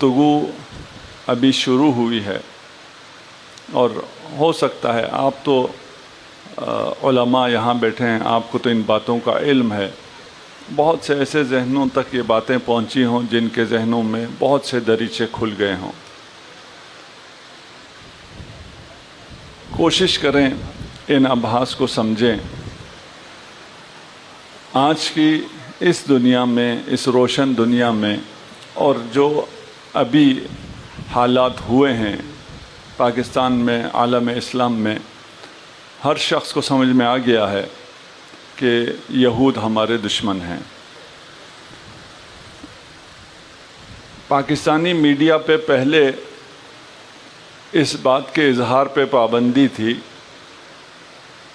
گفتگو ابھی شروع ہوئی ہے، اور ہو سکتا ہے آپ تو علماء یہاں بیٹھے ہیں، آپ کو تو ان باتوں کا علم ہے، بہت سے ایسے ذہنوں تک یہ باتیں پہنچی ہوں جن کے ذہنوں میں بہت سے دریچے کھل گئے ہوں۔ کوشش کریں ان ابحاث کو سمجھیں۔ آج کی اس دنیا میں، اس روشن دنیا میں، اور جو ابھی حالات ہوئے ہیں پاکستان میں، عالم اسلام میں، ہر شخص کو سمجھ میں آ گیا ہے کہ یہود ہمارے دشمن ہیں۔ پاکستانی میڈیا پہ پہلے اس بات کے اظہار پہ پابندی تھی،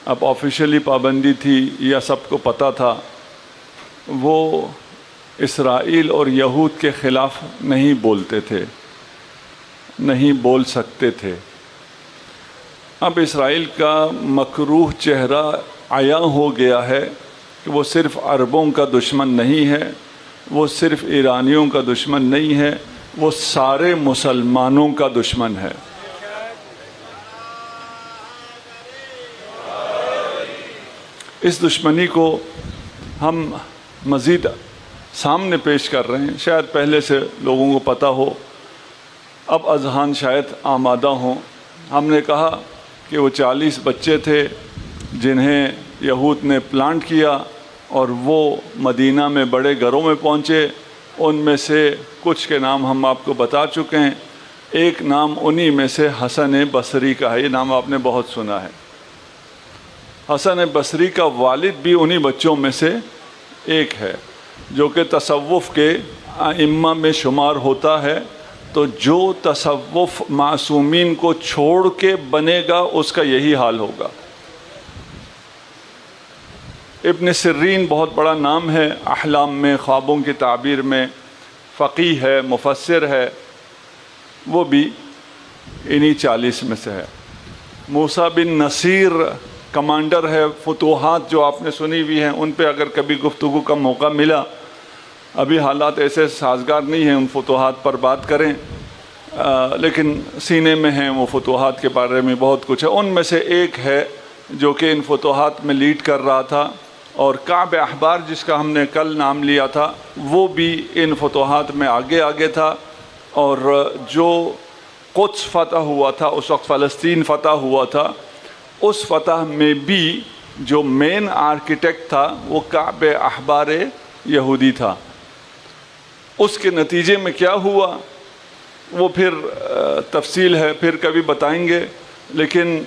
اب آفیشیلی پابندی تھی یا سب کو پتہ تھا، وہ اسرائیل اور یہود کے خلاف نہیں بولتے تھے، نہیں بول سکتے تھے۔ اب اسرائیل کا مکروہ چہرہ عیاں ہو گیا ہے کہ وہ صرف عربوں کا دشمن نہیں ہے، وہ صرف ایرانیوں کا دشمن نہیں ہے، وہ سارے مسلمانوں کا دشمن ہے۔ اس دشمنی کو ہم مزید سامنے پیش کر رہے ہیں، شاید پہلے سے لوگوں کو پتہ ہو، اب اذہان شاید آمادہ ہوں۔ ہم نے کہا کہ وہ 40 بچے تھے جنہیں یہود نے پلانٹ کیا اور وہ مدینہ میں بڑے گھروں میں پہنچے۔ ان میں سے کچھ کے نام ہم آپ کو بتا چکے ہیں، ایک نام انہی میں سے حسن بصری کا ہے، یہ نام آپ نے بہت سنا ہے۔ حسن بصری کا والد بھی انہی بچوں میں سے ایک ہے، جو کہ تصوف کے ائمہ میں شمار ہوتا ہے۔ تو جو تصوف معصومین کو چھوڑ کے بنے گا اس کا یہی حال ہوگا۔ ابن سیرین بہت بڑا نام ہے، احلام میں، خوابوں کی تعبیر میں فقیہ ہے، مفسر ہے، وہ بھی انہی 40 میں سے ہے۔ موسیٰ بن نصیر کمانڈر ہے، فتوحات جو آپ نے سنی ہوئی ہیں ان پہ اگر کبھی گفتگو کا موقع ملا، ابھی حالات ایسے سازگار نہیں ہیں ان فتوحات پر بات کریں، لیکن سینے میں ہیں وہ فتوحات کے بارے میں بہت کچھ ہے۔ ان میں سے ایک ہے جو کہ ان فتوحات میں لیڈ کر رہا تھا، اور کعب احبار جس کا ہم نے کل نام لیا تھا وہ بھی ان فتوحات میں آگے تھا۔ اور جو قدس فتح ہوا تھا، اس وقت فلسطین فتح ہوا تھا، اس فتح میں بھی جو مین آرکیٹیکٹ تھا وہ کعب احبار یہودی تھا۔ اس کے نتیجے میں کیا ہوا وہ پھر تفصیل ہے، پھر کبھی بتائیں گے، لیکن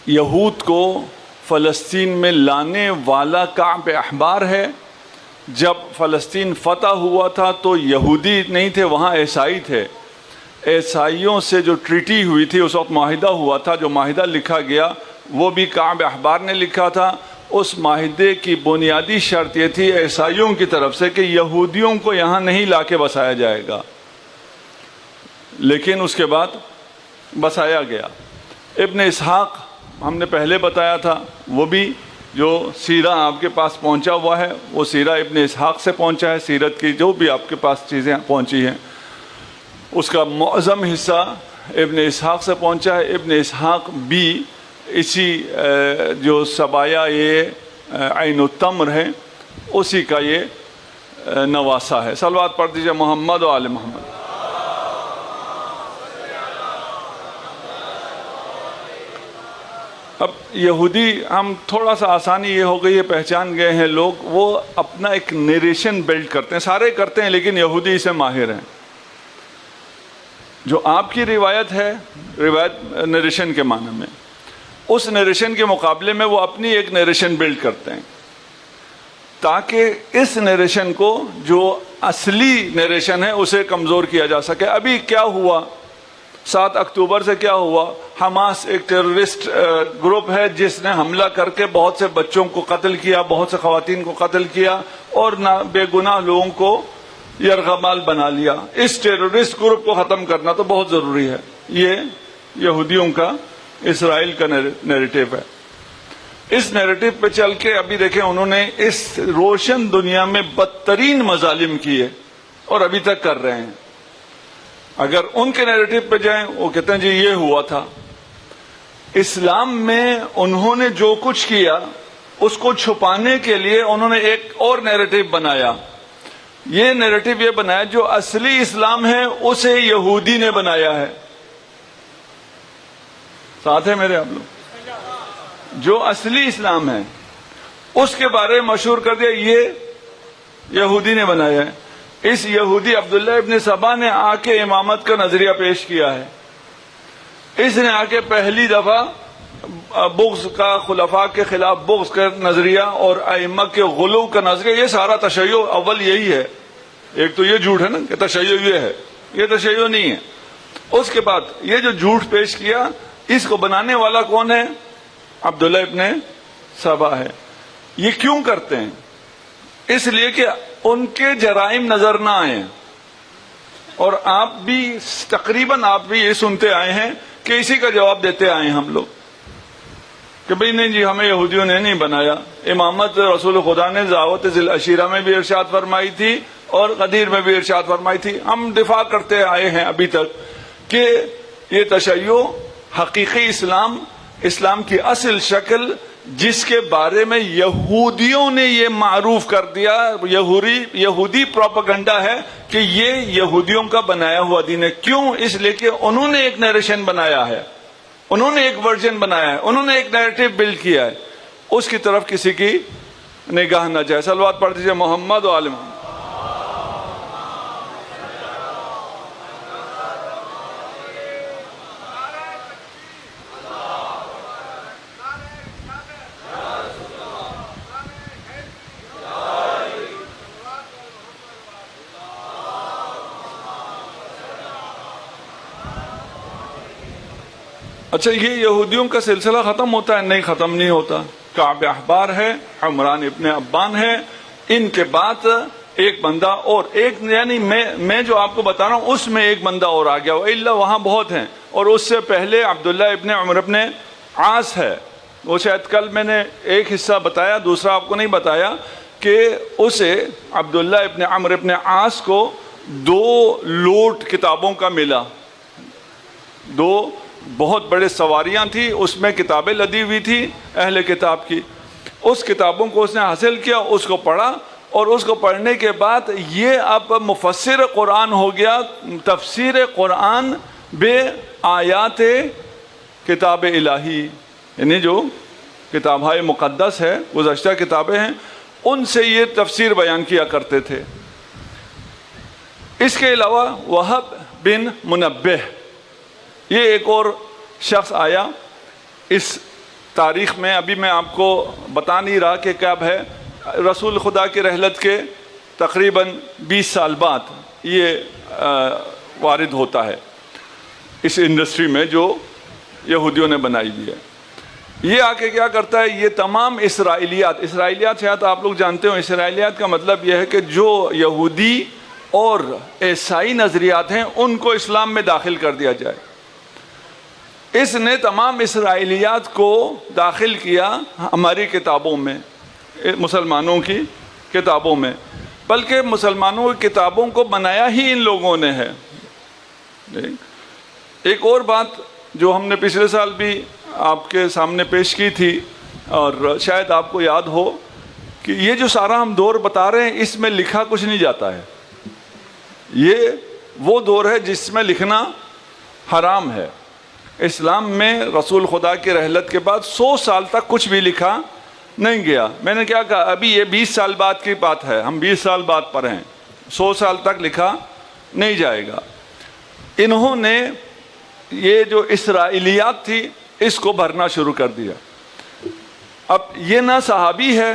یہود کو فلسطین میں لانے والا کعب احبار ہے۔ جب فلسطین فتح ہوا تھا تو یہودی نہیں تھے، وہاں عیسائی تھے۔ عیسائیوں سے جو ٹریٹی ہوئی تھی، اس وقت معاہدہ ہوا تھا، جو معاہدہ لکھا گیا وہ بھی کعب احبار نے لکھا تھا۔ اس معاہدے کی بنیادی شرط یہ تھی عیسائیوں کی طرف سے کہ یہودیوں کو یہاں نہیں لا کے بسایا جائے گا، لیکن اس کے بعد بسایا گیا۔ ابن اسحاق ہم نے پہلے بتایا تھا، وہ بھی جو سیرہ آپ کے پاس پہنچا ہوا ہے وہ سیرہ ابن اسحاق سے پہنچا ہے۔ سیرت کی جو بھی آپ کے پاس چیزیں پہنچی ہیں اس کا معظم حصہ ابن اسحاق سے پہنچا ہے۔ ابن اسحاق بھی اسی جو سبایا یہ عین التمر ہے اسی کا یہ نواسہ ہے۔ صلوات پڑھ دیجئے محمد و آل محمد۔ اب یہودی ہم تھوڑا سا آسانی یہ ہو گئی ہے، پہچان گئے ہیں لوگ، وہ اپنا ایک نیریشن بلڈ کرتے ہیں، سارے کرتے ہیں لیکن یہودی اسے ماہر ہیں۔ جو آپ کی روایت ہے، روایت نیریشن کے معنی میں، اس نیریشن کے مقابلے میں وہ اپنی ایک نیریشن بلڈ کرتے ہیں تاکہ اس نیریشن کو جو اصلی نیریشن ہے اسے کمزور کیا جا سکے۔ ابھی کیا ہوا 7 اکتوبر سے کیا ہوا؟ حماس ایک ٹیررسٹ گروپ ہے جس نے حملہ کر کے بہت سے بچوں کو قتل کیا، بہت سے خواتین کو قتل کیا اور بے گناہ لوگوں کو یرغمال بنا لیا۔ اس ٹیررسٹ گروپ کو ختم کرنا تو بہت ضروری ہے۔ یہ یہودیوں کا، اسرائیل کا نیریٹو ہے۔ اس نیریٹو پہ چل کے ابھی دیکھیں انہوں نے اس روشن دنیا میں بدترین مظالم کیے اور ابھی تک کر رہے ہیں۔ اگر ان کے نیریٹو پہ جائیں وہ کہتے ہیں جی یہ ہوا تھا. اسلام میں انہوں نے جو کچھ کیا اس کو چھپانے کے لیے انہوں نے ایک اور نیریٹو بنایا. یہ نیریٹو یہ بنایا جو اصلی اسلام ہے اسے یہودی نے بنایا ہے. ساتھ ہے میرے آپ لوگ؟ جو اصلی اسلام ہے اس کے بارے میں مشہور کر دیا یہ یہودی نے بنایا ہے. اس یہودی عبداللہ ابن سبا نے آ کے امامت کا نظریہ پیش کیا ہے. اس نے آ کے پہلی دفعہ بغض کا، خلفاء کے خلاف بغض کا نظریہ اور ائمہ کے غلو کا نظریہ، یہ سارا تشیع اول یہی ہے. ایک تو یہ جھوٹ ہے نا کہ تشیع یہ ہے، یہ تشیع نہیں ہے. اس کے بعد یہ جو جھوٹ پیش کیا اس کو بنانے والا کون ہے؟ عبداللہ ابن سبا ہے. یہ کیوں کرتے ہیں؟ اس لیے کہ ان کے جرائم نظر نہ آئیں. اور آپ بھی تقریباً آپ بھی یہ سنتے آئے ہیں کہ اسی کا جواب دیتے آئے ہیں ہم لوگ کہ بھئی نہیں جی ہمیں یہودیوں نے نہیں بنایا. امامت رسول خدا نے دعوت ذی العشیرہ میں بھی ارشاد فرمائی تھی اور غدیر میں بھی ارشاد فرمائی تھی. ہم دفاع کرتے آئے ہیں ابھی تک کہ یہ تشیع حقیقی اسلام کی اصل شکل جس کے بارے میں یہودیوں نے یہ معروف کر دیا، یہودی پروپیگنڈا ہے کہ یہ یہودیوں کا بنایا ہوا دین ہے. کیوں؟ اس لیے کہ انہوں نے ایک نیریشن بنایا ہے، انہوں نے ایک ورژن بنایا ہے، انہوں نے ایک نیریٹو بلڈ کیا ہے. اس کی طرف کسی کی نگاہ نہ جائے. صلوات پڑھ دیجیے محمد و آل محمد. اچھا یہ یہودیوں کا سلسلہ ختم ہوتا ہے؟ نہیں، ختم نہیں ہوتا. کعب احبار ہے، عمران ابن ابان ہے، ان کے بعد ایک بندہ اور ایک، یعنی میں جو آپ کو بتا رہا ہوں اس میں ایک بندہ اور آ گیا. الا وہاں بہت ہیں. اور اس سے پہلے عبداللہ ابن عمر ابن عاص ہے. وہ شاید کل میں نے ایک حصہ بتایا، دوسرا آپ کو نہیں بتایا، کہ اسے عبداللہ ابن عمر ابن عاص کو 2 لوٹ کتابوں کا ملا. 2 بہت بڑے سواریاں تھی، اس میں کتابیں لدی ہوئی تھی اہل کتاب کی. اس کتابوں کو اس نے حاصل کیا، اس کو پڑھا، اور اس کو پڑھنے کے بعد یہ اب مفسر قرآن ہو گیا. تفسیر قرآن بے آیات کتاب الہی، یعنی جو کتابیں مقدس ہے، گزشتہ کتابیں ہیں، ان سے یہ تفسیر بیان کیا کرتے تھے. اس کے علاوہ وہب بن منبہ، یہ ایک اور شخص آیا اس تاریخ میں. ابھی میں آپ کو بتا نہیں رہا کہ کب ہے. رسول خدا کی رحلت کے تقریباً 20 سال بعد یہ وارد ہوتا ہے اس انڈسٹری میں جو یہودیوں نے بنائی ہوئی ہے. یہ آ کے کیا کرتا ہے، یہ تمام اسرائیلیات شاید آپ لوگ جانتے ہو. اسرائیلیات کا مطلب یہ ہے کہ جو یہودی اور عیسائی نظریات ہیں ان کو اسلام میں داخل کر دیا جائے. اس نے تمام اسرائیلیات کو داخل کیا ہماری کتابوں میں، مسلمانوں کی کتابوں میں، بلکہ مسلمانوں کی کتابوں کو بنایا ہی ان لوگوں نے ہے. ایک اور بات جو ہم نے پچھلے سال بھی آپ کے سامنے پیش کی تھی اور شاید آپ کو یاد ہو کہ یہ جو سارا ہم دور بتا رہے ہیں اس میں لکھا کچھ نہیں جاتا ہے. یہ وہ دور ہے جس میں لکھنا حرام ہے. اسلام میں رسول خدا کی رحلت کے بعد 100 سال تک کچھ بھی لکھا نہیں گیا. میں نے کیا کہا، ابھی یہ 20 سال بعد کی بات ہے، ہم 20 سال بعد پر ہیں، 100 سال تک لکھا نہیں جائے گا. انہوں نے یہ جو اسرائیلیات تھی اس کو بھرنا شروع کر دیا. اب یہ نہ صحابی ہے،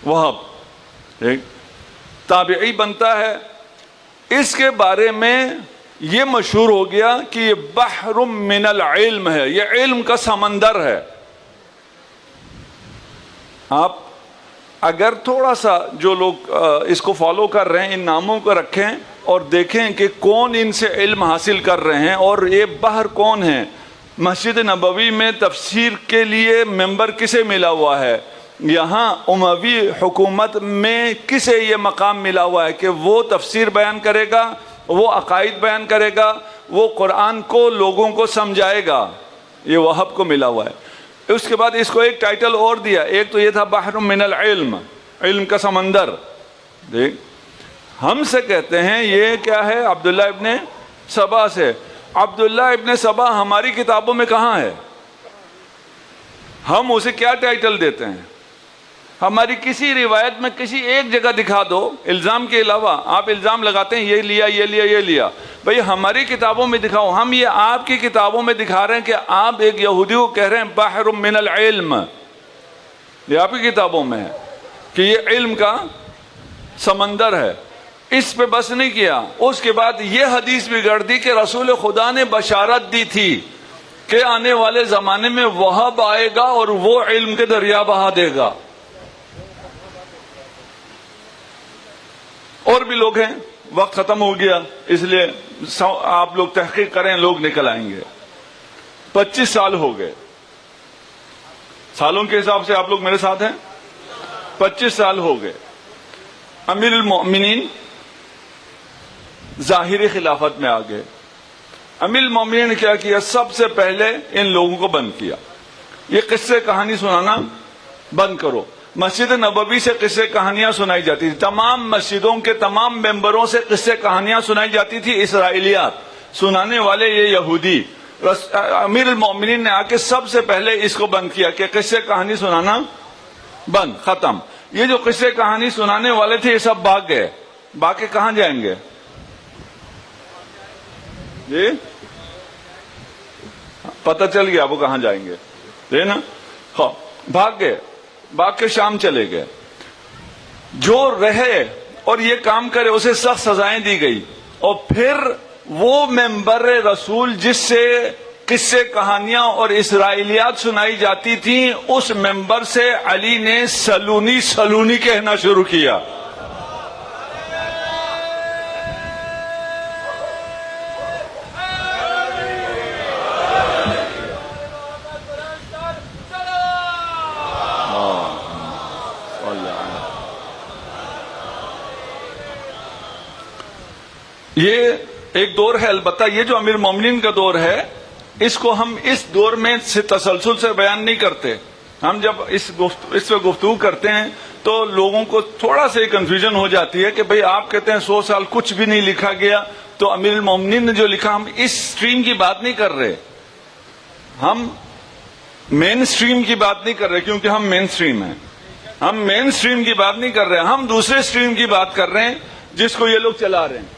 وہب ایک تابعی بنتا ہے. اس کے بارے میں یہ مشہور ہو گیا کہ یہ بحر من العلم ہے، یہ علم کا سمندر ہے. آپ اگر تھوڑا سا جو لوگ اس کو فالو کر رہے ہیں ان ناموں کو رکھیں اور دیکھیں کہ کون ان سے علم حاصل کر رہے ہیں اور یہ بحر کون ہیں. مسجد نبوی میں تفسیر کے لیے ممبر کسے ملا ہوا ہے، یہاں اموی حکومت میں کسے یہ مقام ملا ہوا ہے کہ وہ تفسیر بیان کرے گا وہ عقائد بیان کرے گا، وہ قرآن کو لوگوں کو سمجھائے گا. یہ وہب کو ملا ہوا ہے. اس کے بعد اس کو ایک ٹائٹل اور دیا. ایک تو یہ تھا بحر من العلم، علم کا سمندر. دیکھ ہم سے کہتے ہیں یہ کیا ہے؟ عبداللہ ابن سبا سے. عبداللہ ابن سبا ہماری کتابوں میں کہاں ہے؟ ہم اسے کیا ٹائٹل دیتے ہیں؟ ہماری کسی روایت میں کسی ایک جگہ دکھا دو، الزام کے علاوہ. آپ الزام لگاتے ہیں یہ لیا یہ لیا یہ لیا. بھئی ہماری کتابوں میں دکھاؤ. ہم یہ آپ کی کتابوں میں دکھا رہے ہیں کہ آپ ایک یہودی کو کہہ رہے ہیں بحر من العلم. یہ آپ کی کتابوں میں ہے کہ یہ علم کا سمندر ہے. اس پہ بس نہیں کیا، اس کے بعد یہ حدیث بگڑ دی کہ رسول خدا نے بشارت دی تھی کہ آنے والے زمانے میں وہاب آئے گا اور وہ علم کے دریا بہا دے گا. اور بھی لوگ ہیں. وقت ختم ہو گیا اس لیے آپ لوگ تحقیق کریں، لوگ نکل آئیں گے. 25 سال ہو گئے. سالوں کے حساب سے آپ لوگ میرے ساتھ ہیں. 25 سال ہو گئے. امیر المؤمنین ظاہری خلافت میں آ گئے. امیر المؤمنین نے کیا کیا؟ سب سے پہلے ان لوگوں کو بند کیا. یہ قصے کہانی سنانا بند کرو. مسجد نبوی سے قصے کہانیاں سنائی جاتی تھی. تمام مسجدوں کے تمام ممبروں سے قصے کہانیاں سنائی جاتی تھی. اسرائیلیات سنانے والے یہ یہودی. امیر المؤمنین نے آ کے سب سے پہلے اس کو بند کیا کہ قصے کہانی سنانا بند، ختم. یہ جو قصے کہانی سنانے والے تھے یہ سب بھاگ گئے. بھاگ کے کہاں جائیں گے؟ جی پتہ چل گیا وہ کہاں جائیں گے نا. بھاگ گئے. بھاگ کے شام چلے گئے. جو رہے اور یہ کام کرے اسے سخت سزائیں دی گئی. اور پھر وہ ممبر رسول جس سے قصے کہانیاں اور اسرائیلیات سنائی جاتی تھیں، اس ممبر سے علی نے سلونی سلونی کہنا شروع کیا. یہ ایک دور ہے. البتہ یہ جو امیر مومنین کا دور ہے اس کو ہم اس دور میں سے تسلسل سے بیان نہیں کرتے. ہم جب اس پہ گفتگو کرتے ہیں تو لوگوں کو تھوڑا سا کنفیوژن ہو جاتی ہے کہ بھئی آپ کہتے ہیں 100 سال کچھ بھی نہیں لکھا گیا، تو امیر المومنین نے جو لکھا، ہم اس سٹریم کی بات نہیں کر رہے. ہم مین سٹریم کی بات نہیں کر رہے کیونکہ ہم مین سٹریم ہیں. ہم مین سٹریم کی بات نہیں کر رہے، ہم دوسرے سٹریم کی بات کر رہے ہیں جس کو یہ لوگ چلا رہے ہیں.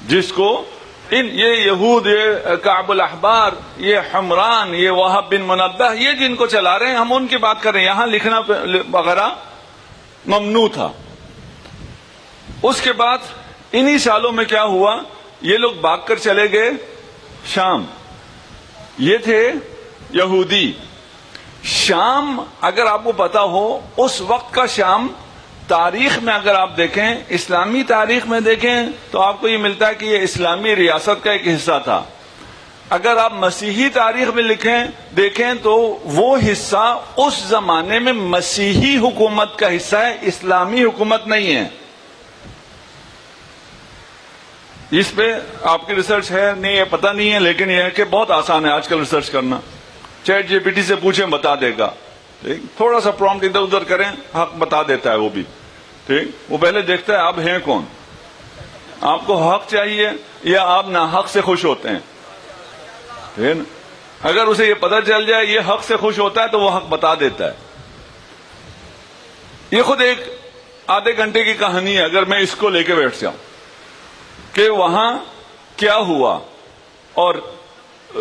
جس کو یہ یہود، یہ کعب الاحبار، یہ حمران، یہ وہب بن منبہ، یہ جن کو چلا رہے ہیں ہم ان کی بات کر رہے ہیں. یہاں لکھنا وغیرہ ممنوع تھا. اس کے بعد انہی سالوں میں کیا ہوا؟ یہ لوگ بھاگ کر چلے گئے شام. یہ تھے یہودی. شام اگر آپ کو پتا ہو اس وقت کا شام، تاریخ میں اگر آپ دیکھیں، اسلامی تاریخ میں دیکھیں تو آپ کو یہ ملتا ہے کہ یہ اسلامی ریاست کا ایک حصہ تھا. اگر آپ مسیحی تاریخ میں دیکھیں تو وہ حصہ اس زمانے میں مسیحی حکومت کا حصہ ہے، اسلامی حکومت نہیں ہے. اس پہ آپ کی ریسرچ ہے نہیں ہے پتہ نہیں ہے، لیکن یہ ہے کہ بہت آسان ہے آج کل ریسرچ کرنا. چیٹ جی پی ٹی سے پوچھیں بتا دے گا. تھوڑا سا پرومپٹ ادھر ادھر کریں، حق بتا دیتا ہے وہ بھی. ٹھیک، وہ پہلے دیکھتا ہے آپ ہیں کون، آپ کو حق چاہیے یا آپ ناحق سے خوش ہوتے ہیں. ٹھیک نا؟ اگر اسے یہ پتہ چل جائے یہ حق سے خوش ہوتا ہے تو وہ حق بتا دیتا ہے. یہ خود ایک آدھے گھنٹے کی کہانی ہے اگر میں اس کو لے کے بیٹھ جاؤں کہ وہاں کیا ہوا. اور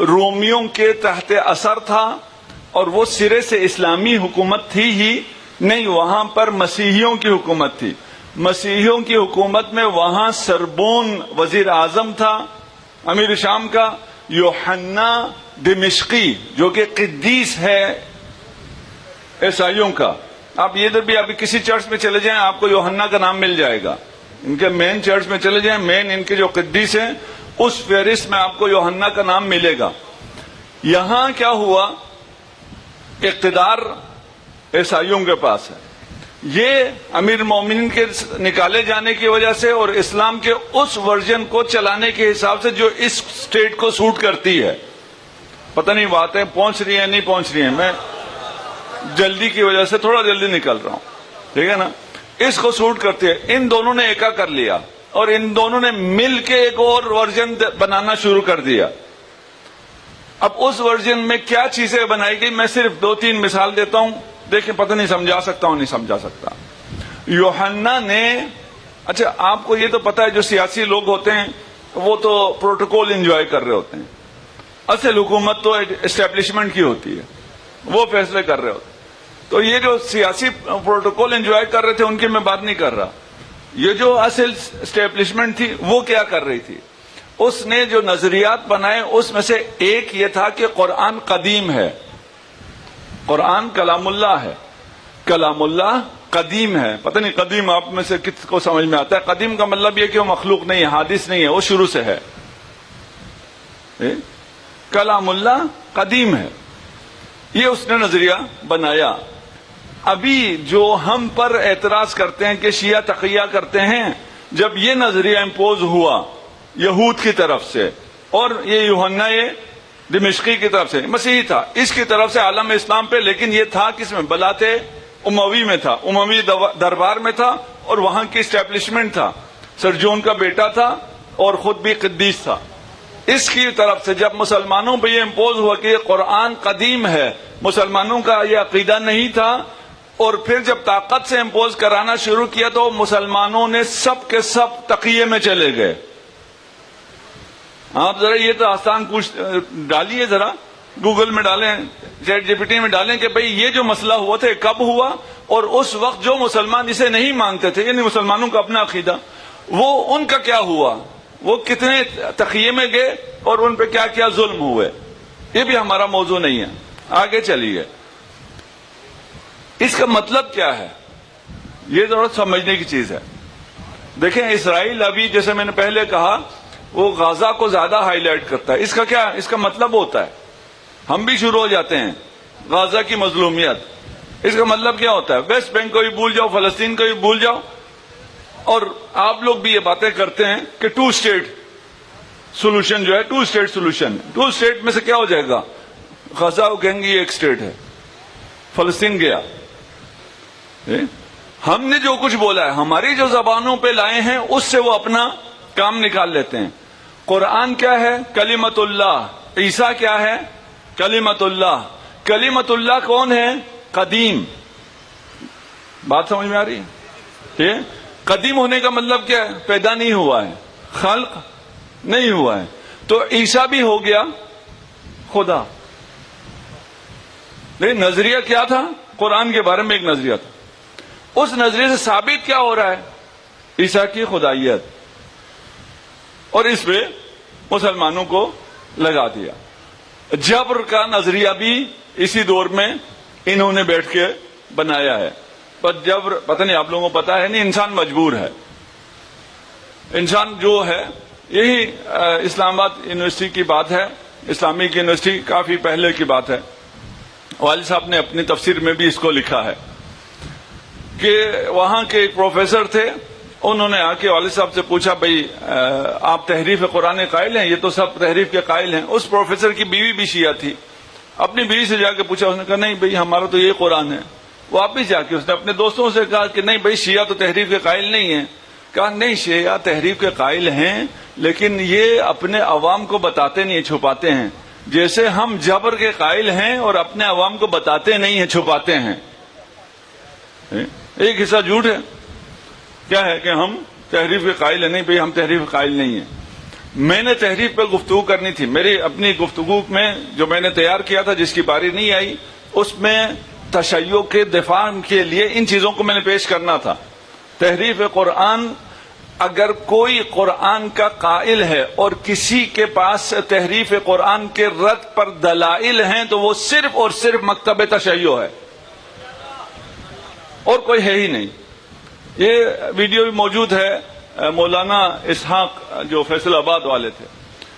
رومیوں کے تحت اثر تھا اور وہ سرے سے اسلامی حکومت تھی ہی نہیں، وہاں پر مسیحیوں کی حکومت تھی. مسیحیوں کی حکومت میں وہاں سربون وزیر اعظم تھا امیر شام کا، یوحنا دمشقی جو کہ قدیس ہے عیسائیوں کا. آپ ادھر بھی ابھی کسی چرچ میں چلے جائیں آپ کو یوحنا کا نام مل جائے گا. ان کے مین چرچ میں چلے جائیں، مین ان کے جو قدیس ہیں اس فہرست میں آپ کو یوحنا کا نام ملے گا. یہاں کیا ہوا؟ اقتدار عیسائیوں کے پاس ہے. یہ امیر المومنین کے نکالے جانے کی وجہ سے اور اسلام کے اس ورژن کو چلانے کے حساب سے جو اس اسٹیٹ کو سوٹ کرتی ہے. پتہ نہیں باتیں پہنچ رہی ہیں نہیں پہنچ رہی ہیں، میں جلدی کی وجہ سے تھوڑا جلدی نکل رہا ہوں، ٹھیک ہے نا. اس کو سوٹ کرتی ہے. ان دونوں نے ایکا کر لیا اور ان دونوں نے مل کے ایک اور ورژن بنانا شروع کر دیا. اب اس ورژن میں کیا چیزیں بنائی گئی، میں صرف 2-3 مثال دیتا ہوں، دیکھیں پتہ نہیں سمجھا سکتا ہوں نہیں سمجھا سکتا. یوحنا نے، اچھا آپ کو یہ تو پتا ہے جو سیاسی لوگ ہوتے ہیں وہ تو پروٹوکول انجوائے کر رہے ہوتے ہیں، اصل حکومت تو اسٹیبلشمنٹ کی ہوتی ہے، وہ فیصلے کر رہے ہوتے ہیں. تو یہ جو سیاسی پروٹوکول انجوائے کر رہے تھے ان کی میں بات نہیں کر رہا. یہ جو اصل اسٹیبلشمنٹ تھی وہ کیا کر رہی تھی، اس نے جو نظریات بنائے اس میں سے ایک یہ تھا کہ قرآن قدیم ہے، قرآن کلام اللہ ہے، کلام اللہ قدیم ہے. پتہ نہیں قدیم آپ میں سے کس کو سمجھ میں آتا ہے؟ قدیم کا مطلب یہ کہ وہ مخلوق نہیں ہے، حادث نہیں ہے، وہ شروع سے ہے. کلام اللہ قدیم ہے، یہ اس نے نظریہ بنایا. ابھی جو ہم پر اعتراض کرتے ہیں کہ شیعہ تقیہ کرتے ہیں، جب یہ نظریہ امپوز ہوا یہود کی طرف سے، اور یہ یوحنا دمشقی کی طرف سے، مسیحی تھا، اس کی طرف سے عالم اسلام پہ، لیکن یہ تھا کس میں؟ بلات اموی میں تھا، اموی دربار میں تھا، اور وہاں کی اسٹیبلشمنٹ تھا. سرجون کا بیٹا تھا اور خود بھی قدیس تھا. اس کی طرف سے جب مسلمانوں پہ یہ امپوز ہوا کہ یہ قرآن قدیم ہے، مسلمانوں کا یہ عقیدہ نہیں تھا، اور پھر جب طاقت سے امپوز کرانا شروع کیا تو مسلمانوں نے سب کے سب تقیے میں چلے گئے. آپ ذرا یہ تو آسان ڈالیے، ذرا گوگل میں ڈالیں، چیٹ جی پی ٹی میں ڈالیں کہ بھئی یہ جو مسئلہ ہوا تھا کب ہوا، اور اس وقت جو مسلمان اسے نہیں مانتے تھے، یعنی مسلمانوں کا اپنا عقیدہ، وہ ان کا کیا ہوا، وہ کتنے تقیے میں گئے اور ان پہ کیا کیا ظلم ہوئے. یہ بھی ہمارا موضوع نہیں ہے، آگے چلیے. اس کا مطلب کیا ہے، یہ ضرورت سمجھنے کی چیز ہے. دیکھیں اسرائیل ابھی جیسے میں نے پہلے کہا وہ غزہ کو زیادہ ہائی لائٹ کرتا ہے. اس کا کیا، اس کا مطلب ہوتا ہے، ہم بھی شروع ہو جاتے ہیں غزہ کی مظلومیت. اس کا مطلب کیا ہوتا ہے، ویسٹ بینک کو بھی بھول جاؤ، فلسطین کو بھی بھول جاؤ. اور آپ لوگ بھی یہ باتیں کرتے ہیں کہ 2 اسٹیٹ سولوشن جو ہے، 2 اسٹیٹ سولوشن، 2 اسٹیٹ میں سے کیا ہو جائے گا، غزہ کو کہیں گے یہ ایک اسٹیٹ ہے، فلسطین گیا. ہم نے جو کچھ بولا ہے، ہماری جو زبانوں پہ لائے ہیں اس سے وہ اپنا کام نکال لیتے ہیں. قرآن کیا ہے، کلمت اللہ. عیسیٰ کیا ہے، کلمت اللہ. کلمت اللہ کون ہے، قدیم. بات سمجھ میں آ رہی ہے؟ قدیم ہونے کا مطلب کیا ہے، پیدا نہیں ہوا ہے، خلق نہیں ہوا ہے. تو عیسیٰ بھی ہو گیا خدا. لیکن نظریہ کیا تھا، قرآن کے بارے میں ایک نظریہ تھا. اس نظریے سے ثابت کیا ہو رہا ہے، عیسیٰ کی خدائیت. اور اس پہ مسلمانوں کو لگا دیا. جبر کا نظریہ بھی اسی دور میں انہوں نے بیٹھ کے بنایا ہے. پر جبر پتہ نہیں آپ لوگوں کو پتا ہے نہیں، انسان مجبور ہے. انسان جو ہے، یہی اسلام آباد یونیورسٹی کی بات ہے، اسلامک یونیورسٹی کافی پہلے کی بات ہے. والد صاحب نے اپنی تفسیر میں بھی اس کو لکھا ہے کہ وہاں کے ایک پروفیسر تھے، انہوں نے آ کے والد صاحب سے پوچھا بھئی آپ تحریف قرآن قائل ہیں؟ یہ تو سب تحریف کے قائل ہیں. اس پروفیسر کی بیوی بھی شیعہ تھی. اپنی بیوی سے جا کے پوچھا، اس نے کہا نہیں بھئی ہمارا تو یہ قرآن ہے. واپس جا کے اس نے اپنے دوستوں سے کہا کہ نہیں بھئی شیعہ تو تحریف کے قائل نہیں ہیں. کہا نہیں شیعہ تحریف کے قائل ہیں، لیکن یہ اپنے عوام کو بتاتے نہیں، چھپاتے ہیں. جیسے ہم جبر کے قائل ہیں اور اپنے عوام کو بتاتے نہیں ہیں، چھپاتے ہیں. ایک حصہ جھوٹ ہے، کیا ہے کہ ہم تحریف کے قائل ہیں. نہیں بھئی ہم تحریف کے قائل نہیں ہیں. میں نے تحریف پہ گفتگو کرنی تھی. میری اپنی گفتگو میں جو میں نے تیار کیا تھا، جس کی باری نہیں آئی، اس میں تشیع کے دفاع کے لیے ان چیزوں کو میں نے پیش کرنا تھا. تحریف قرآن، اگر کوئی قرآن کا قائل ہے اور کسی کے پاس تحریف قرآن کے رد پر دلائل ہیں تو وہ صرف اور صرف مکتب تشیع ہے، اور کوئی ہے ہی نہیں. یہ ویڈیو بھی موجود ہے، مولانا اسحاق جو فیصل آباد والے تھے،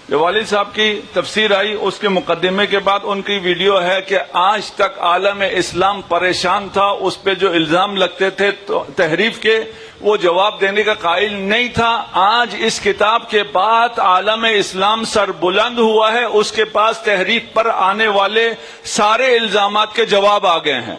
جو والد صاحب کی تفسیر آئی اس کے مقدمے کے بعد ان کی ویڈیو ہے کہ آج تک عالم اسلام پریشان تھا، اس پہ جو الزام لگتے تھے تحریف کے وہ جواب دینے کا قائل نہیں تھا. آج اس کتاب کے بعد عالم اسلام سر بلند ہوا ہے، اس کے پاس تحریف پر آنے والے سارے الزامات کے جواب آ گئے ہیں.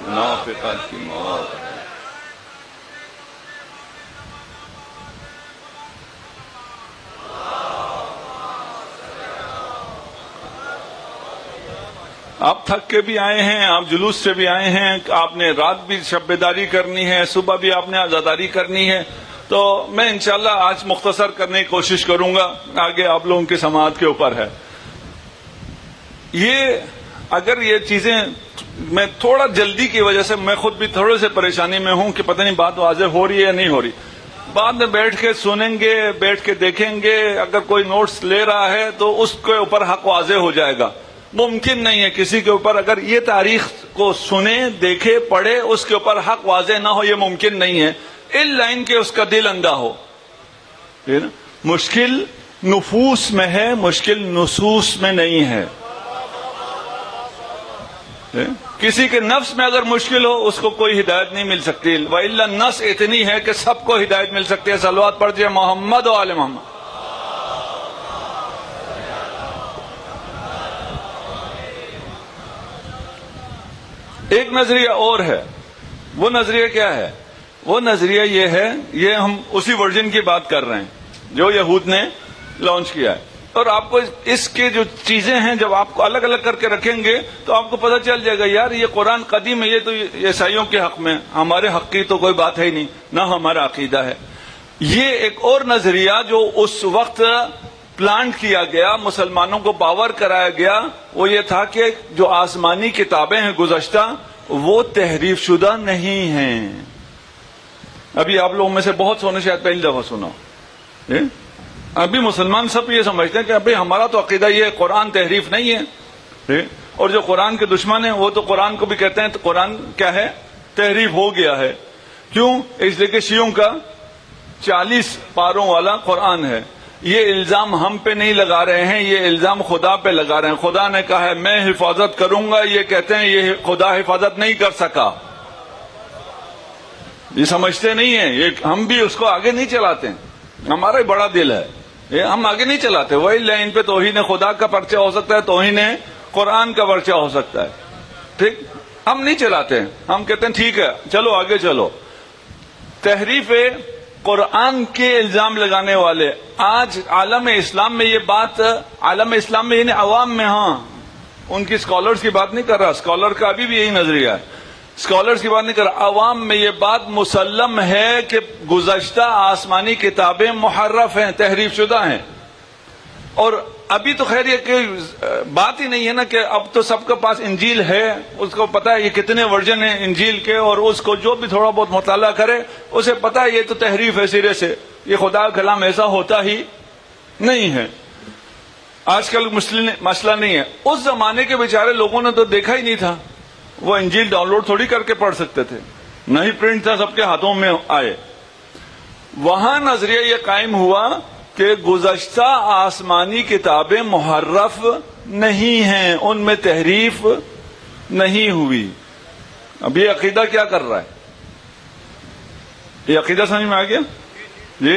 نافقہ کی موت. آپ تھک کے بھی آئے ہیں، آپ جلوس سے بھی آئے ہیں، آپ نے رات بھی شب بیداری کرنی ہے، صبح بھی آپ نے عزاداری کرنی ہے. تو میں انشاءاللہ آج مختصر کرنے کی کوشش کروں گا، آگے آپ لوگوں کی سماعت کے اوپر ہے. اگر یہ چیزیں میں تھوڑا جلدی کی وجہ سے میں خود بھی تھوڑے سے پریشانی میں ہوں کہ پتہ نہیں بات واضح ہو رہی ہے یا نہیں ہو رہی. بعد میں بیٹھ کے سنیں گے، بیٹھ کے دیکھیں گے، اگر کوئی نوٹس لے رہا ہے تو اس کے اوپر حق واضح ہو جائے گا. ممکن نہیں ہے کسی کے اوپر اگر یہ تاریخ کو سنے، دیکھے، پڑھے، اس کے اوپر حق واضح نہ ہو، یہ ممکن نہیں ہے الا ان کے اس کا دل اندھا ہو. مشکل نفوس میں ہے، مشکل نصوص میں نہیں ہے. کسی کے نفس میں اگر مشکل ہو اس کو کوئی ہدایت نہیں مل سکتی، وَإِلَّا النَّسْ اتنی ہے کہ سب کو ہدایت مل سکتی ہے. صلوات پڑھتے ہیں محمد و آل محمد. ایک نظریہ اور ہے. وہ نظریہ کیا ہے؟ وہ نظریہ یہ ہے، یہ ہم اسی ورژن کی بات کر رہے ہیں جو یہود نے لانچ کیا ہے. اور آپ کو اس کے جو چیزیں ہیں جب آپ کو الگ الگ کر کے رکھیں گے تو آپ کو پتہ چل جائے گا یار یہ قرآن قدیم ہے، یہ تو عیسائیوں کے حق میں، ہمارے حق کی تو کوئی بات ہے ہی نہیں، نہ ہمارا عقیدہ ہے. یہ ایک اور نظریہ جو اس وقت پلانٹ کیا گیا، مسلمانوں کو باور کرایا گیا، وہ یہ تھا کہ جو آسمانی کتابیں ہیں گزشتہ وہ تحریف شدہ نہیں ہیں. ابھی آپ لوگوں میں سے بہت سو نے شاید پہلی دفعہ سنا. ابھی مسلمان سب یہ سمجھتے ہیں کہ ابھی ہمارا تو عقیدہ یہ قرآن تحریف نہیں ہے، اور جو قرآن کے دشمن ہیں وہ تو قرآن کو بھی کہتے ہیں تو قرآن کیا ہے؟ تحریف ہو گیا ہے. کیوں؟ اس لیے کہ شیعوں کا 40 پاروں والا قرآن ہے. یہ الزام ہم پہ نہیں لگا رہے ہیں، یہ الزام خدا پہ لگا رہے ہیں. خدا نے کہا ہے میں حفاظت کروں گا، یہ کہتے ہیں یہ خدا حفاظت نہیں کر سکا. یہ سمجھتے نہیں ہیں، یہ ہم بھی اس کو آگے نہیں چلاتے ہیں. ہمارا ہی بڑا دل ہے، یہ ہم آگے نہیں چلاتے. وہی ان پہ توہین خدا کا پرچہ ہو سکتا ہے، توہین قرآن کا پرچہ ہو سکتا ہے. ٹھیک، ہم نہیں چلاتے ہیں. ہم کہتے ہیں ٹھیک ہے چلو آگے چلو. تحریف قرآن کے الزام لگانے والے آج عالم اسلام میں، یہ بات عالم اسلام میں یعنی عوام میں، ہاں ان کی اسکالرز کی بات نہیں کر رہا، اسکالر کا ابھی بھی یہی نظریہ ہے، اسکالرز کی بات نہیں کر رہا، عوام میں یہ بات مسلم ہے کہ گزشتہ آسمانی کتابیں محرف ہیں، تحریف شدہ ہیں. اور ابھی تو خیر یہ کہ بات ہی نہیں ہے نا کہ اب تو سب کے پاس انجیل ہے، اس کو پتا ہے یہ کتنے ورژن ہیں انجیل کے، اور اس کو جو بھی تھوڑا بہت مطالعہ کرے اسے پتا ہے یہ تو تحریف ہے سرے سے، یہ خدا کا کلام ایسا ہوتا ہی نہیں ہے. آج کل مسئلہ نہیں ہے. اس زمانے کے بیچارے لوگوں نے تو دیکھا ہی نہیں تھا، وہ انجیل ڈاؤن لوڈ تھوڑی کر کے پڑھ سکتے تھے، نہ ہی پرنٹ تھا، سب کے ہاتھوں میں آئے. وہاں نظریہ یہ قائم ہوا کہ گزشتہ آسمانی کتابیں محرف نہیں ہیں، ان میں تحریف نہیں ہوئی. اب یہ عقیدہ کیا کر رہا ہے؟ یہ عقیدہ سمجھ میں آ گیا جی؟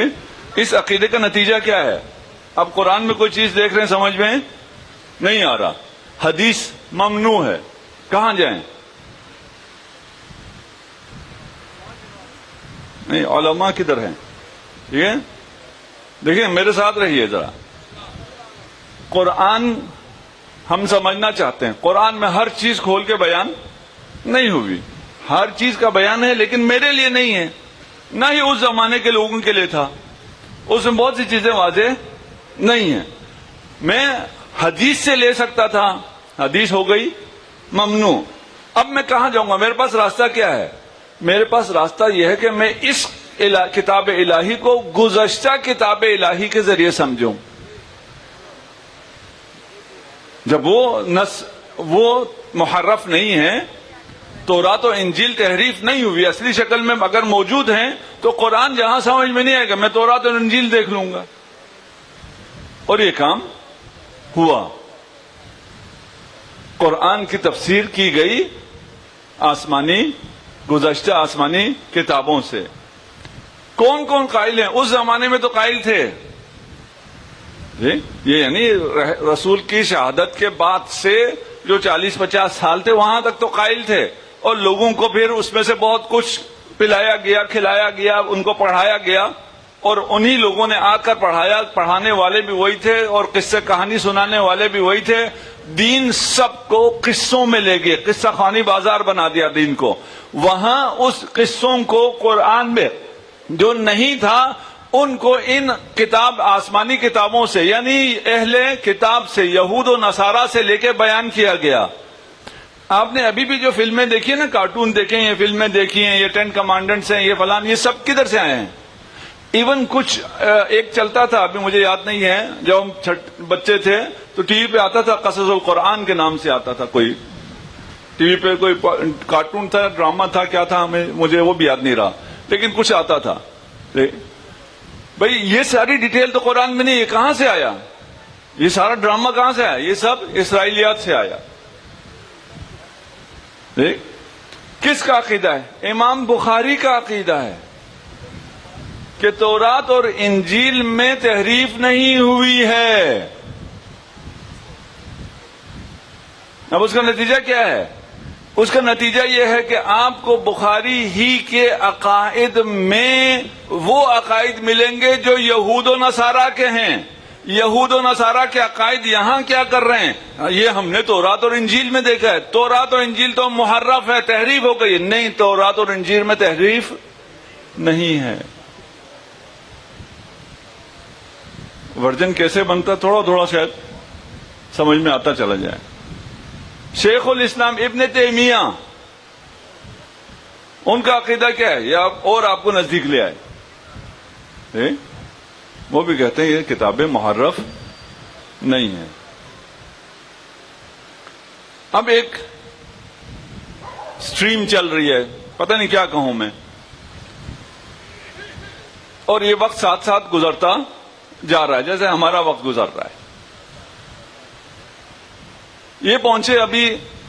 اس عقیدے کا نتیجہ کیا ہے؟ اب قرآن میں کوئی چیز دیکھ رہے ہیں سمجھ میں نہیں آ رہا، حدیث ممنوع ہے، کہاں جائیں؟ نہیں، علماء کدھر ہیں؟ ٹھیک ہے، دیکھیں میرے ساتھ رہیے ذرا. قرآن ہم سمجھنا چاہتے ہیں، قرآن میں ہر چیز کھول کے بیان نہیں ہوئی، ہر چیز کا بیان ہے لیکن میرے لیے نہیں ہے، نہ ہی اس زمانے کے لوگوں کے لیے تھا. اس میں بہت سی چیزیں واضح نہیں ہیں. میں حدیث سے لے سکتا تھا، حدیث ہو گئی ممنوع. اب میں کہاں جاؤں گا؟ میرے پاس راستہ کیا ہے؟ میرے پاس راستہ یہ ہے کہ میں اس کتاب الہی کو گزشتہ کتاب الہی کے ذریعے سمجھوں. جب وہ محرف نہیں ہے، تورات و انجیل تحریف نہیں ہوئی، اصلی شکل میں اگر موجود ہیں تو قرآن جہاں سمجھ میں نہیں آئے گا میں تورات اور انجیل دیکھ لوں گا. اور یہ کام ہوا. قرآن کی تفسیر کی گئی گزشتہ آسمانی کتابوں سے. کون کون قائل ہیں؟ اس زمانے میں تو قائل تھے، یہ یعنی رسول کی شہادت کے بعد سے جو 40-50 سال تھے وہاں تک تو قائل تھے، اور لوگوں کو پھر اس میں سے بہت کچھ پلایا گیا، کھلایا گیا، ان کو پڑھایا گیا، اور انہی لوگوں نے آ کر پڑھانے والے بھی وہی تھے اور قصہ کہانی سنانے والے بھی وہی تھے. دین سب کو قصوں میں لے گئے، قصہ خوانی بازار بنا دیا دین کو. وہاں اس قصوں کو قرآن میں جو نہیں تھا ان کو ان آسمانی کتابوں سے یعنی اہل کتاب سے، یہود و نصارہ سے لے کے بیان کیا گیا. آپ نے ابھی بھی جو فلمیں دیکھی ہیں نا، کارٹون دیکھیں، یہ فلمیں دیکھی ہیں، یہ 10 کمانڈنٹس ہیں، یہ فلان، یہ سب کدھر سے آئے ہیں؟ ایون کچھ ایک چلتا تھا، ابھی مجھے یاد نہیں ہے، جب ہم بچے تھے تو ٹی وی پہ آتا تھا، قصص القرآن کے نام سے آتا تھا. کوئی ٹی وی پہ کوئی کارٹون تھا، ڈرامہ تھا، کیا تھا مجھے وہ بھی یاد نہیں رہا، لیکن کچھ آتا تھا. بھئی یہ ساری ڈیٹیل تو قرآن میں نہیں، یہ کہاں سے آیا؟ یہ سارا ڈرامہ کہاں سے آیا؟ یہ سب اسرائیلیات سے آیا. کس کا عقیدہ ہے؟ امام بخاری کا عقیدہ ہے کہ تورات اور انجیل میں تحریف نہیں ہوئی ہے. اب اس کا نتیجہ کیا ہے؟ اس کا نتیجہ یہ ہے کہ آپ کو بخاری ہی کے عقائد میں وہ عقائد ملیں گے جو یہود و نصارہ کے ہیں. یہود و نصارہ کے عقائد یہاں کیا کر رہے ہیں؟ یہ ہم نے تورات اور انجیل میں دیکھا ہے. تورات اور انجیل تو محرف ہے، تحریف ہو گئی. نہیں، تورات اور انجیل میں تحریف نہیں ہے. ورژن کیسے بنتا تھوڑا تھوڑا شاید سمجھ میں آتا چلا جائے. شیخ الاسلام ابن تیمیہ، ان کا عقیدہ کیا ہے؟ یا اور آپ کو نزدیک لے آئے، وہ بھی کہتے ہیں یہ کتابیں محرف نہیں ہیں. اب ایک سٹریم چل رہی ہے، پتہ نہیں کیا کہوں میں، اور یہ وقت ساتھ ساتھ گزرتا جا رہا ہے جیسے ہمارا وقت گزر رہا ہے. یہ پہنچے ابھی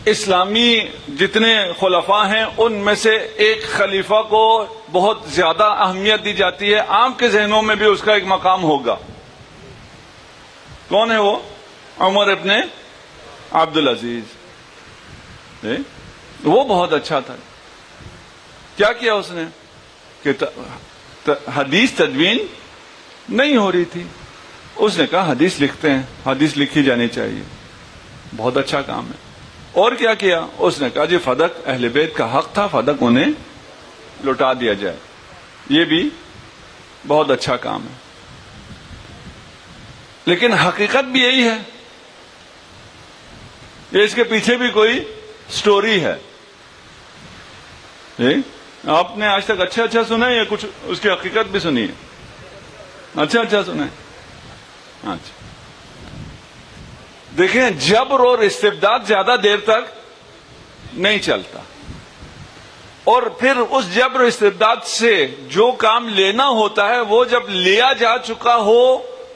اسلامی جتنے خلفاء ہیں ان میں سے ایک خلیفہ کو بہت زیادہ اہمیت دی جاتی ہے، آپ کے ذہنوں میں بھی اس کا ایک مقام ہوگا. کون ہے وہ؟ عمر ابن عبدالعزیز. وہ بہت اچھا تھا. کیا اس نے کہ حدیث تدوین نہیں ہو رہی تھی، اس نے کہا حدیث لکھتے ہیں، حدیث لکھی جانی چاہیے. بہت اچھا کام ہے. اور کیا اس نے کہا جی فدق اہل بیت کا حق تھا، فدق انہیں لوٹا دیا جائے. یہ بھی بہت اچھا کام ہے. لیکن حقیقت بھی یہی ہے، یہ اس کے پیچھے بھی کوئی سٹوری ہے. آپ نے آج تک اچھا سنا ہے یا کچھ اس کی حقیقت بھی سنی ہے؟ اچھا سنا ہے. اچھا دیکھیں، جبر اور استبداد زیادہ دیر تک نہیں چلتا، اور پھر اس جبر و استبداد سے جو کام لینا ہوتا ہے وہ جب لیا جا چکا ہو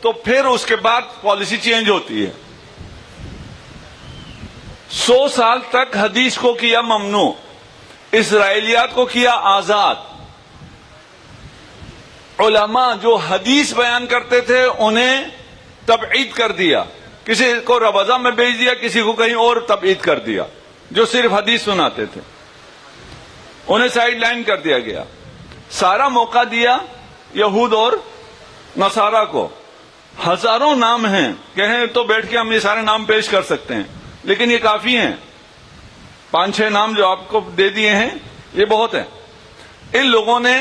تو پھر اس کے بعد پالیسی چینج ہوتی ہے. 100 سال تک حدیث کو کیا ممنوع، اسرائیلیات کو کیا آزاد. علماء جو حدیث بیان کرتے تھے انہیں تبعید کر دیا، کسی کو روضہ میں بھیج دیا، کسی کو کہیں اور تبعید کر دیا. جو صرف حدیث سناتے تھے انہیں سائیڈ لائن کر دیا گیا. سارا موقع دیا یہود اور نصارہ کو. ہزاروں نام ہیں، کہیں تو بیٹھ کے ہم یہ سارے نام پیش کر سکتے ہیں، لیکن یہ کافی ہیں. 5-6 نام جو آپ کو دے دیے ہیں یہ بہت ہیں. ان لوگوں نے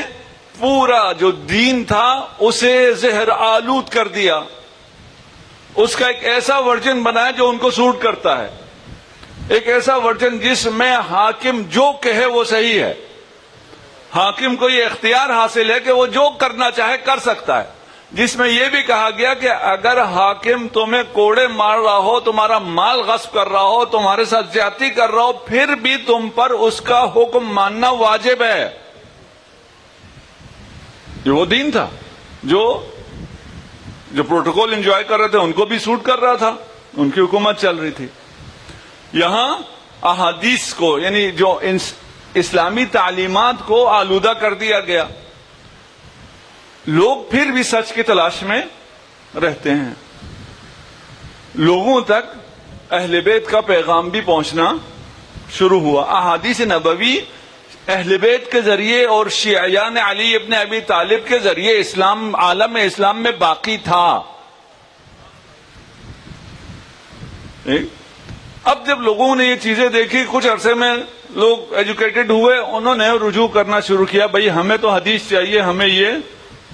پورا جو دین تھا اسے زہر آلود کر دیا، اس کا ایک ایسا ورژن بنایا جو ان کو سوٹ کرتا ہے. ایک ایسا ورژن جس میں حاکم جو کہے وہ صحیح ہے. حاکم کو یہ اختیار حاصل ہے کہ وہ جو کرنا چاہے کر سکتا ہے. جس میں یہ بھی کہا گیا کہ اگر حاکم تمہیں کوڑے مار رہا ہو، تمہارا مال غصب کر رہا ہو، تمہارے ساتھ زیادتی کر رہا ہو، پھر بھی تم پر اس کا حکم ماننا واجب ہے. یہ وہ دین تھا جو پروٹوکول انجوائے کر رہے تھے ان کو بھی سوٹ کر رہا تھا، ان کی حکومت چل رہی تھی. یہاں احادیث کو یعنی جو اسلامی تعلیمات کو آلودہ کر دیا گیا. لوگ پھر بھی سچ کی تلاش میں رہتے ہیں. لوگوں تک اہل بیت کا پیغام بھی پہنچنا شروع ہوا. احادیث نبوی اہل بیت کے ذریعے اور شیعیان علی ابن ابی طالب کے ذریعے اسلام عالم اسلام میں باقی تھا. اب جب لوگوں نے یہ چیزیں دیکھی، کچھ عرصے میں لوگ ایجوکیٹڈ ہوئے، انہوں نے رجوع کرنا شروع کیا. بھئی ہمیں تو حدیث چاہیے، ہمیں یہ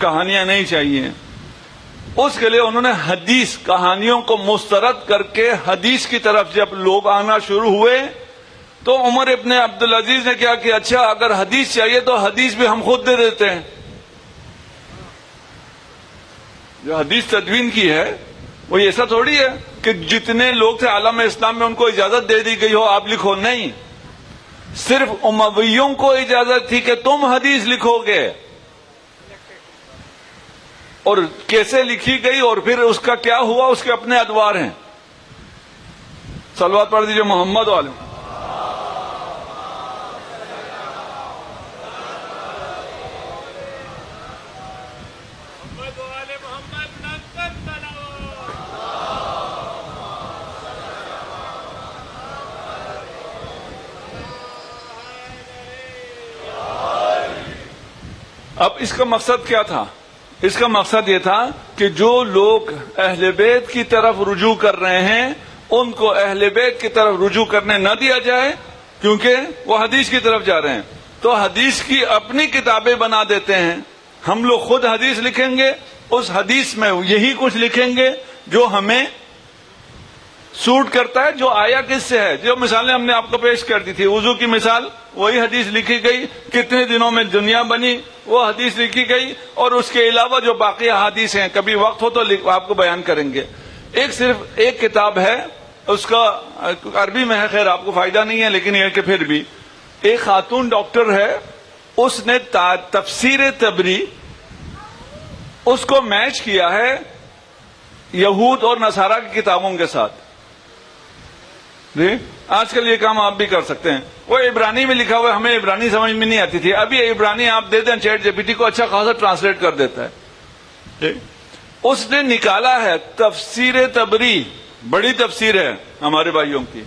کہانیاں نہیں چاہیے. اس کے لیے انہوں نے حدیث کہانیوں کو مسترد کر کے حدیث کی طرف جب لوگ آنا شروع ہوئے تو عمر ابن عبدالعزیز نے کیا کہ اچھا اگر حدیث چاہیے تو حدیث بھی ہم خود دے دیتے ہیں. جو حدیث تدوین کی ہے وہ ایسا تھوڑی ہے کہ جتنے لوگ تھے عالم اسلام میں ان کو اجازت دے دی گئی ہو آپ لکھو. نہیں، صرف امویوں کو اجازت تھی کہ تم حدیث لکھو گے، اور کیسے لکھی گئی اور پھر اس کا کیا ہوا اس کے اپنے ادوار ہیں. صلوات پڑھ دیجئے محمد والے. اب اس کا مقصد کیا تھا؟ اس کا مقصد یہ تھا کہ جو لوگ اہل بیت کی طرف رجوع کر رہے ہیں ان کو اہل بیت کی طرف رجوع کرنے نہ دیا جائے، کیونکہ وہ حدیث کی طرف جا رہے ہیں. تو حدیث کی اپنی کتابیں بنا دیتے ہیں. ہم لوگ خود حدیث لکھیں گے، اس حدیث میں یہی کچھ لکھیں گے جو ہمیں سوٹ کرتا ہے، جو آیا کس سے ہے. جو مثالیں ہم نے آپ کو پیش کر دی تھی، وضو کی مثال وہی حدیث لکھی گئی، کتنے دنوں میں دنیا بنی وہ حدیث لکھی گئی، اور اس کے علاوہ جو باقی احادیث ہیں کبھی وقت ہو تو آپ کو بیان کریں گے. صرف ایک کتاب ہے، اس کا عربی میں ہے، خیر آپ کو فائدہ نہیں ہے، لیکن یہ کہ پھر بھی ایک خاتون ڈاکٹر ہے، اس نے تفسیر تبری اس کو میچ کیا ہے یہود اور نصارہ کی کتابوں کے ساتھ. جی آج کل یہ کام آپ بھی کر سکتے ہیں. وہ عبرانی میں لکھا ہوا ہے، ہمیں عبرانی سمجھ میں نہیں آتی تھی، ابھی عبرانی آپ دے دیں چیٹ جی پی ٹی کو، اچھا خاصا ٹرانسلیٹ کر دیتا ہے. اس نے نکالا ہے تفسیر تبری، بڑی تفسیر ہے ہمارے بھائیوں کی.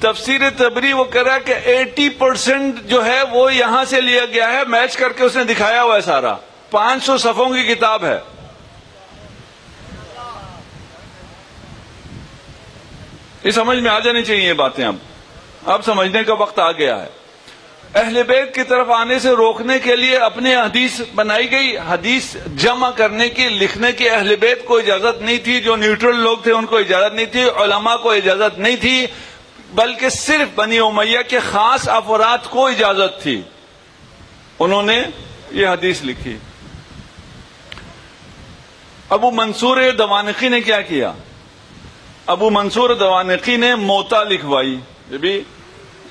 تفسیر تبری وہ کہہ رہا ہے کہ 80% جو ہے وہ یہاں سے لیا گیا ہے، میچ کر کے اس نے دکھایا ہوا ہے سارا. 500 صفحوں کی کتاب ہے. یہ سمجھ میں آ جانی چاہیے یہ باتیں. اب سمجھنے کا وقت آ گیا ہے. اہل بیت کی طرف آنے سے روکنے کے لیے اپنی حدیث بنائی گئی. حدیث جمع کرنے کی، لکھنے کی اہل بیت کو اجازت نہیں تھی. جو نیوٹرل لوگ تھے ان کو اجازت نہیں تھی، علماء کو اجازت نہیں تھی، بلکہ صرف بنی امیہ کے خاص افراد کو اجازت تھی. انہوں نے یہ حدیث لکھی. ابو منصور دوانقی نے کیا کیا؟ ابو منصور دوانقی نے موطا لکھوائی. یہ بھی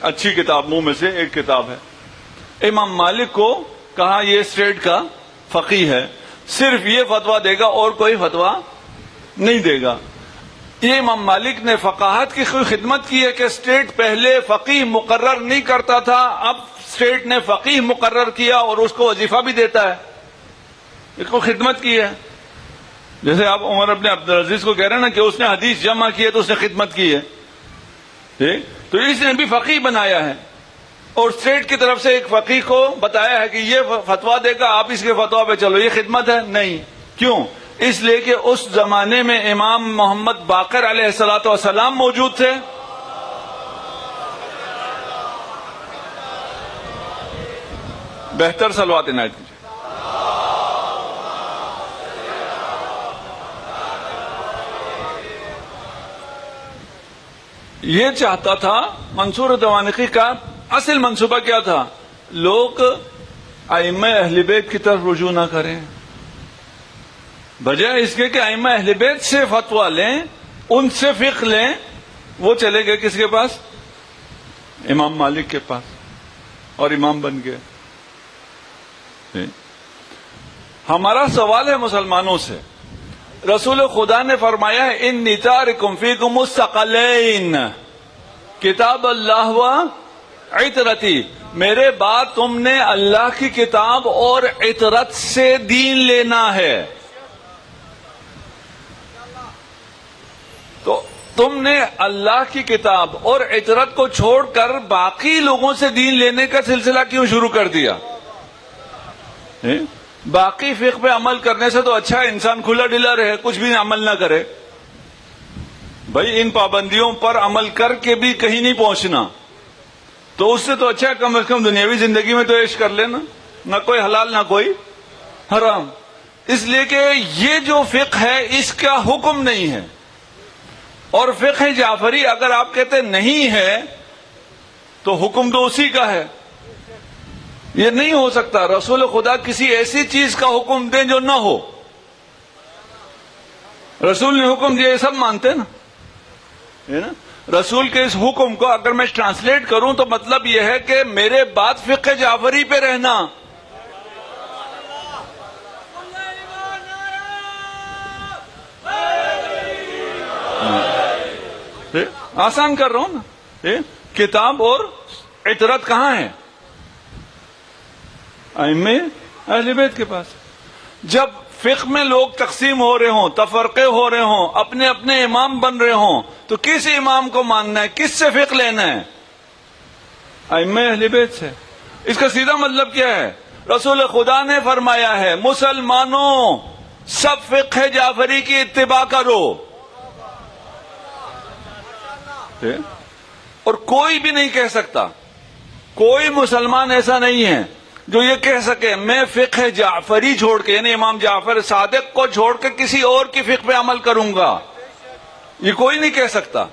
اچھی کتاب منہ میں سے ایک کتاب ہے. امام مالک کو کہا یہ اسٹیٹ کا فقیہ ہے، صرف یہ فتویٰ دے گا اور کوئی فتویٰ نہیں دے گا. یہ امام مالک نے فقاہت کی خدمت کی ہے کہ اسٹیٹ پہلے فقیہ مقرر نہیں کرتا تھا، اب اسٹیٹ نے فقیہ مقرر کیا اور اس کو وظیفہ بھی دیتا ہے. اس کو خدمت کی ہے. جیسے آپ عمر ابن عبدالعزیز کو کہہ رہے ہیں نا کہ اس نے حدیث جمع کی ہے تو اس نے خدمت کی ہے. تو اس نے بھی فقیہ بنایا ہے، اور اسٹیٹ کی طرف سے ایک فقیہ کو بتایا ہے کہ یہ فتویٰ دے گا، آپ اس کے فتویٰ پہ چلو. یہ خدمت ہے؟ نہیں. کیوں؟ اس لیے کہ اس زمانے میں امام محمد باقر علیہ الصلوۃ والسلام موجود تھے. بہتر صلوات عنایت کیجیے. یہ چاہتا تھا منصور دوانقی کا اصل منصوبہ کیا تھا؟ لوگ ائمہ اہل بیت کی طرف رجوع نہ کریں، بجائے اس کے کہ ائمہ اہل بیت سے فتویٰ لیں، ان سے فقہ لیں، وہ چلے گئے کس کے پاس؟ امام مالک کے پاس، اور امام بن گئے۔ ہمارا سوال ہے مسلمانوں سے، رسول خدا نے فرمایا ہے انی تارکم فیکم الثقلین کتاب اللہ و عطرتی، میرے بعد تم نے اللہ کی کتاب اور عطرت سے دین لینا ہے۔ تو تم نے اللہ کی کتاب اور عطرت کو چھوڑ کر باقی لوگوں سے دین لینے کا سلسلہ کیوں شروع کر دیا؟ باقی فقہ پہ عمل کرنے سے تو اچھا انسان کھلا ڈلا رہے، کچھ بھی عمل نہ کرے۔ بھائی ان پابندیوں پر عمل کر کے بھی کہیں نہیں پہنچنا، تو اس سے تو اچھا کم از کم دنیاوی زندگی میں تو عیش کر لینا، نہ کوئی حلال نہ کوئی حرام۔ اس لیے کہ یہ جو فقہ ہے اس کا حکم نہیں ہے، اور فقہ جعفری اگر آپ کہتے نہیں ہے تو حکم تو اسی کا ہے۔ یہ نہیں ہو سکتا رسول خدا کسی ایسی چیز کا حکم دیں جو نہ ہو۔ رسول نے حکم دیا، یہ سب مانتے نا، رسول کے اس حکم کو اگر میں ٹرانسلیٹ کروں تو مطلب یہ ہے کہ میرے بعد فقہ جعفری پہ رہنا۔ آسان کر رہا ہوں نا، کتاب اور عطرت کہاں ہے؟ ائمہ اہل بیت کے پاس۔ جب فقہ میں لوگ تقسیم ہو رہے ہوں، تفرقے ہو رہے ہوں، اپنے اپنے امام بن رہے ہوں، تو کس امام کو ماننا ہے؟ کس سے فقہ لینا ہے؟ ائمہ اہل بیت سے۔ اس کا سیدھا مطلب کیا ہے؟ رسول خدا نے فرمایا ہے مسلمانوں سب فقہ جعفری کی اتباع کرو، اور کوئی بھی نہیں کہہ سکتا، کوئی مسلمان ایسا نہیں ہے جو یہ کہہ سکے میں فقہ جعفری چھوڑ کے، یعنی امام جعفر صادق کو چھوڑ کے کسی اور کی فقہ پہ عمل کروں گا، یہ کوئی نہیں کہہ سکتا۔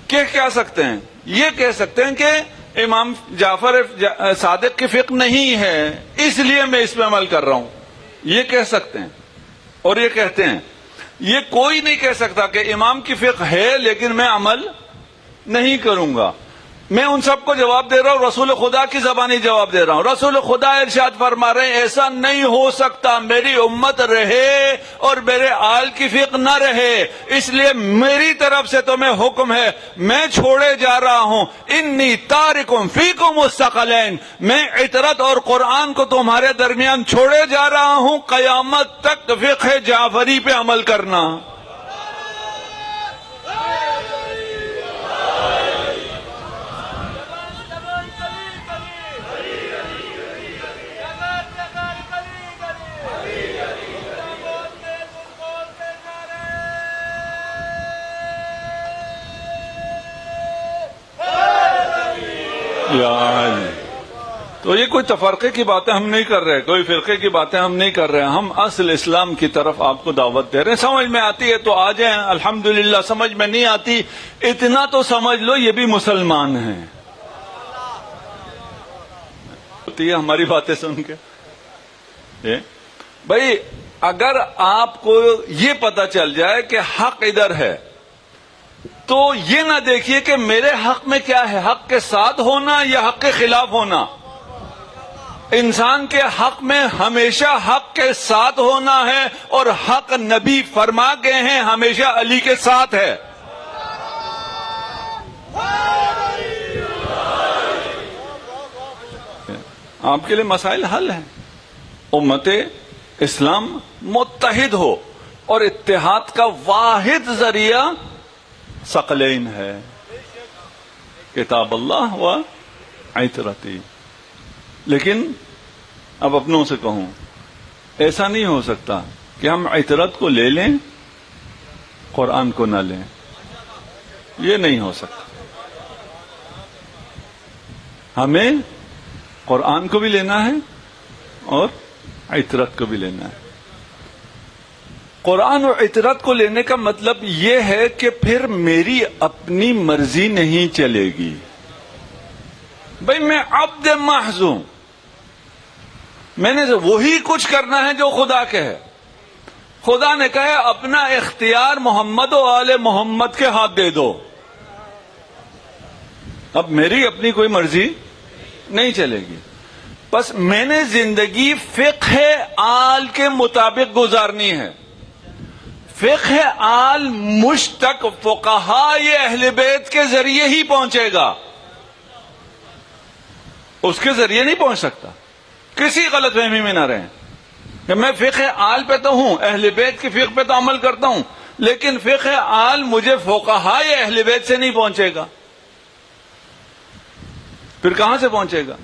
کیا سکتے ہیں؟ یہ کہہ سکتے ہیں کہ امام جعفر صادق کی فقہ نہیں ہے اس لیے میں اس پہ عمل کر رہا ہوں، یہ کہہ سکتے ہیں۔ اور یہ کہتے ہیں، یہ کوئی نہیں کہہ سکتا کہ امام کی فقہ ہے لیکن میں عمل نہیں کروں گا۔ میں ان سب کو جواب دے رہا ہوں، رسول خدا کی زبانی جواب دے رہا ہوں۔ رسول خدا ارشاد فرما رہے ہیں ایسا نہیں ہو سکتا، میری امت رہے اور میرے آل کی فقہ نہ رہے، اس لیے میری طرف سے تمہیں حکم ہے، میں چھوڑے جا رہا ہوں انی تارکم فیکم الثقلین، میں عطرت اور قرآن کو تمہارے درمیان چھوڑے جا رہا ہوں، قیامت تک فقہ جعفری پہ عمل کرنا۔ تو یہ کوئی تفرقے کی باتیں ہم نہیں کر رہے، کوئی فرقے کی باتیں ہم نہیں کر رہے، ہم اصل اسلام کی طرف آپ کو دعوت دے رہے ہیں۔ سمجھ میں آتی ہے تو آ جائیں، الحمدللہ۔ سمجھ میں نہیں آتی اتنا تو سمجھ لو یہ بھی مسلمان ہیں۔ ہوتی ہے ہماری باتیں سن کے۔ بھائی اگر آپ کو یہ پتا چل جائے کہ حق ادھر ہے تو یہ نہ دیکھیے کہ میرے حق میں کیا ہے، حق کے ساتھ ہونا یا حق کے خلاف ہونا۔ انسان کے حق میں ہمیشہ حق کے ساتھ ہونا ہے، اور حق نبی فرما گئے ہیں ہمیشہ علی کے ساتھ ہے۔ آپ کے لیے مسائل حل ہیں، امت اسلام متحد ہو، اور اتحاد کا واحد ذریعہ ثقلین ہے، کتاب اللہ و عطرتی۔ لیکن اب اپنوں سے کہوں، ایسا نہیں ہو سکتا کہ ہم عطرت کو لے لیں قرآن کو نہ لیں، یہ نہیں ہو سکتا۔ ہمیں قرآن کو بھی لینا ہے اور عطرت کو بھی لینا ہے۔ قرآن و عطرت کو لینے کا مطلب یہ ہے کہ پھر میری اپنی مرضی نہیں چلے گی. بھئی میں عبد محض ہوں، میں نے وہی کچھ کرنا ہے جو خدا کے ہے. خدا نے کہا اپنا اختیار محمد و آل محمد کے ہاتھ دے دو. اب میری اپنی کوئی مرضی نہیں چلے گی. بس میں نے زندگی فقہ آل کے مطابق گزارنی ہے. فقہ آل مجھ تک فقہائے اہل بیت کے ذریعے ہی پہنچے گا، اس کے ذریعے نہیں پہنچ سکتا. کسی غلط فہمی میں نہ رہیں کہ میں فقہ آل پہ تو ہوں، اہل بیت کی فقہ پہ تو عمل کرتا ہوں، لیکن فقہ آل مجھے فقہائے اہل بیت سے نہیں پہنچے گا. پھر کہاں سے پہنچے گا؟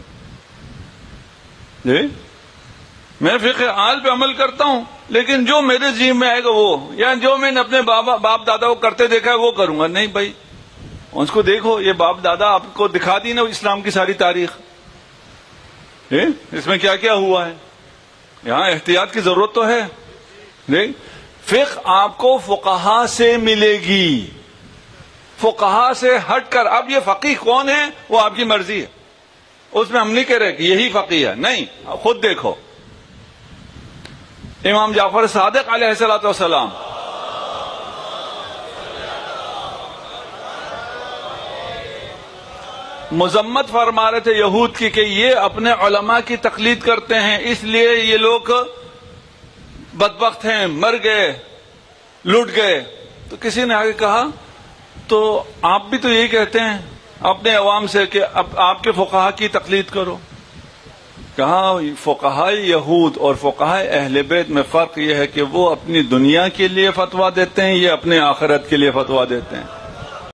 جی میں فقہ آل پہ عمل کرتا ہوں، لیکن جو میرے ذہن میں آئے گا وہ، یا جو میں نے اپنے باپ دادا کو کرتے دیکھا ہے وہ کروں گا. نہیں بھائی، اس کو دیکھو، یہ باپ دادا آپ کو دکھا دی نا اسلام کی ساری تاریخ، اس میں کیا کیا ہوا ہے. یہاں احتیاط کی ضرورت تو ہے. فقہ آپ کو فقہا سے ملے گی، فقہا سے ہٹ کر. اب یہ فقیہ کون ہے وہ آپ کی مرضی ہے، اس میں ہم نہیں کہہ رہے کہ یہی فقیہ ہے. نہیں، خود دیکھو. امام جعفر صادق علیہ الصلوۃ والسلام مذمت فرما رہے تھے یہود کی کہ یہ اپنے علماء کی تقلید کرتے ہیں، اس لیے یہ لوگ بدبخت ہیں، مر گئے، لٹ گئے. تو کسی نے آگے کہا تو آپ بھی تو یہی کہتے ہیں اپنے عوام سے کہ اب آپ کے فقہا کی تقلید کرو. کہا فقہاء یہود اور فقہاء اہل بیت میں فرق یہ ہے کہ وہ اپنی دنیا کے لیے فتویٰ دیتے ہیں، یہ اپنے آخرت کے لیے فتویٰ دیتے ہیں.